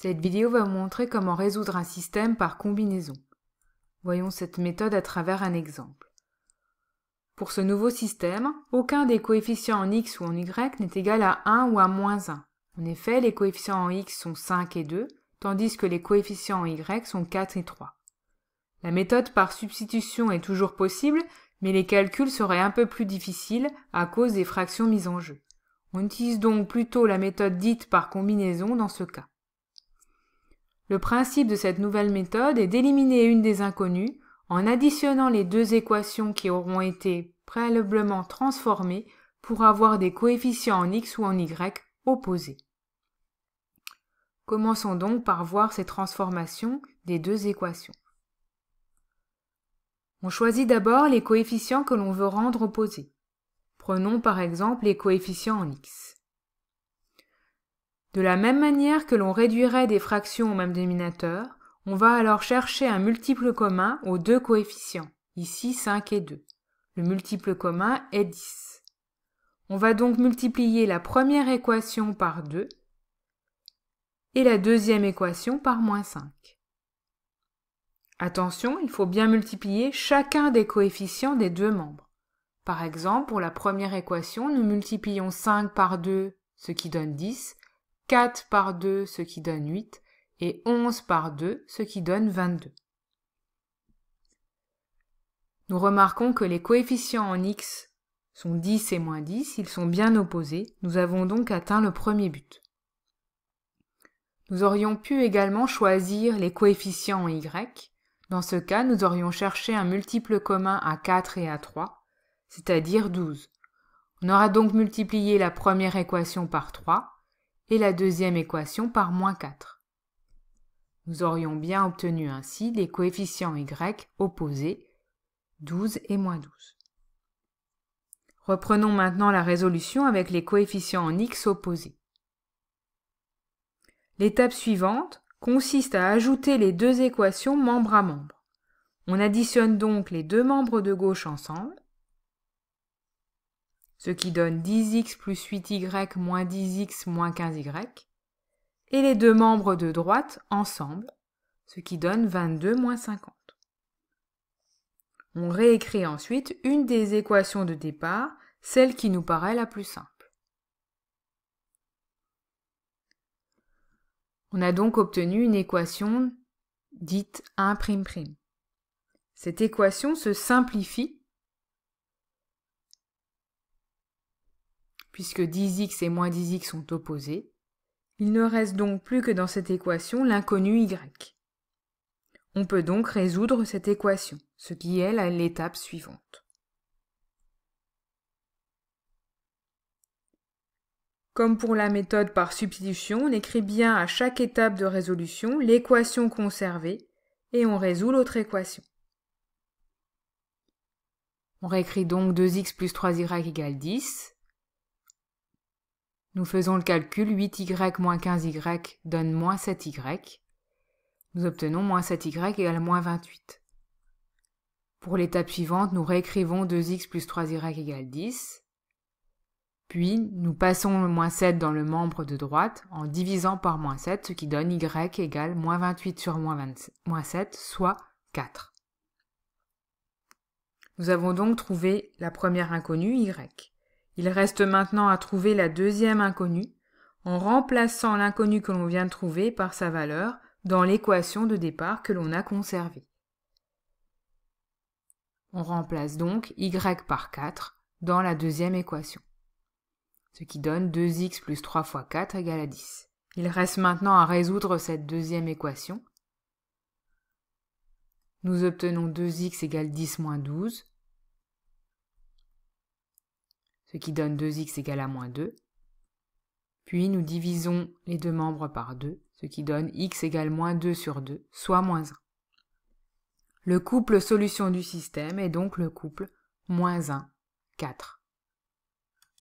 Cette vidéo va vous montrer comment résoudre un système par combinaison. Voyons cette méthode à travers un exemple. Pour ce nouveau système, aucun des coefficients en x ou en y n'est égal à 1 ou à moins 1. En effet, les coefficients en x sont 5 et 2, tandis que les coefficients en y sont 4 et 3. La méthode par substitution est toujours possible, mais les calculs seraient un peu plus difficiles à cause des fractions mises en jeu. On utilise donc plutôt la méthode dite par combinaison dans ce cas. Le principe de cette nouvelle méthode est d'éliminer une des inconnues en additionnant les deux équations qui auront été préalablement transformées pour avoir des coefficients en x ou en y opposés. Commençons donc par voir ces transformations des deux équations. On choisit d'abord les coefficients que l'on veut rendre opposés. Prenons par exemple les coefficients en x. De la même manière que l'on réduirait des fractions au même dénominateur, on va alors chercher un multiple commun aux deux coefficients, ici 5 et 2. Le multiple commun est 10. On va donc multiplier la première équation par 2 et la deuxième équation par moins 5. Attention, il faut bien multiplier chacun des coefficients des deux membres. Par exemple, pour la première équation, nous multiplions 5 par 2, ce qui donne 10, 4 par 2, ce qui donne 8, et 11 par 2, ce qui donne 22. Nous remarquons que les coefficients en x sont 10 et moins 10, ils sont bien opposés, nous avons donc atteint le premier but. Nous aurions pu également choisir les coefficients en y. Dans ce cas, nous aurions cherché un multiple commun à 4 et à 3, c'est-à-dire 12. On aura donc multiplié la première équation par 3, et la deuxième équation par moins 4. Nous aurions bien obtenu ainsi les coefficients y opposés, 12 et moins 12. Reprenons maintenant la résolution avec les coefficients en x opposés. L'étape suivante consiste à ajouter les deux équations membre à membre. On additionne donc les deux membres de gauche ensemble, ce qui donne 10x plus 8y moins 10x moins 15y, et les deux membres de droite ensemble, ce qui donne 22 moins 50. On réécrit ensuite une des équations de départ, celle qui nous paraît la plus simple. On a donc obtenu une équation dite 1''. Cette équation se simplifie puisque 10x et moins 10x sont opposés. Il ne reste donc plus que dans cette équation l'inconnu y. On peut donc résoudre cette équation, ce qui est l'étape suivante. Comme pour la méthode par substitution, on écrit bien à chaque étape de résolution l'équation conservée et on résout l'autre équation. On réécrit donc 2x plus 3y égale 10. Nous faisons le calcul, 8y moins 15y donne moins 7y. Nous obtenons moins 7y égale moins 28. Pour l'étape suivante, nous réécrivons 2x plus 3y égale 10. Puis, nous passons le moins 7 dans le membre de droite en divisant par moins 7, ce qui donne y égale moins 28 sur moins 7, soit 4. Nous avons donc trouvé la première inconnue, y. Il reste maintenant à trouver la deuxième inconnue en remplaçant l'inconnue que l'on vient de trouver par sa valeur dans l'équation de départ que l'on a conservée. On remplace donc y par 4 dans la deuxième équation, ce qui donne 2x plus 3 fois 4 égale à 10. Il reste maintenant à résoudre cette deuxième équation. Nous obtenons 2x égale 10 moins 12, ce qui donne 2x égale à moins 2. Puis nous divisons les deux membres par 2, ce qui donne x égale moins 2 sur 2, soit moins 1. Le couple solution du système est donc le couple moins 1, 4.